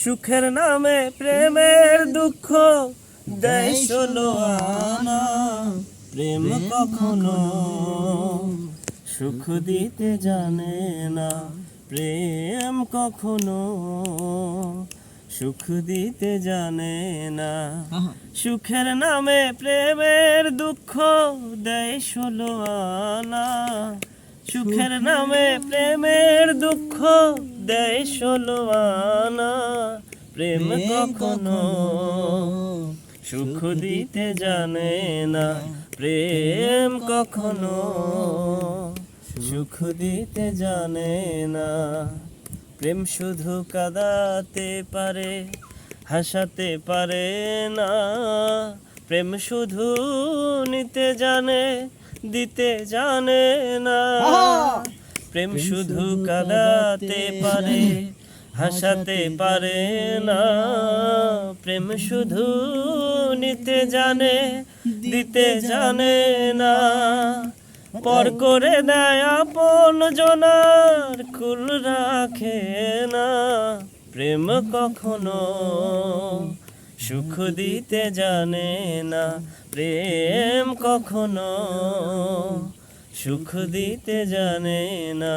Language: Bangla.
সুখের নামে প্রেমের দুঃখ দেয় ষোলো আনা। প্রেম কখনো সুখ দিতে জানে না, প্রেম কখনো সুখ দিতে জানে না। সুখের নামে প্রেমের দুঃখ দেয় ষোলো আনা। সুখের নামে প্রেমের দুঃখ দেয় ষোলো আনা। প্রেম কখনো সুখ দিতে জানে না, প্রেম কখনো সুখ দিতে জানে না। প্রেম শুধু কাঁদাতে পারে, হাসাতে পারে না। প্রেম শুধু নিতে জানে, দিতে জানে না। প্রেম শুধু কাঁদাতে পারে, হাসাতে পারে না। প্রেম শুধু নিতে জানে, দিতে জানে না। পর করে দেয় আপন জনার, কুল রাখে না। প্রেম কখনো সুখ দিতে জানে না, প্রেম কখনো সুখ দিতে জানে না।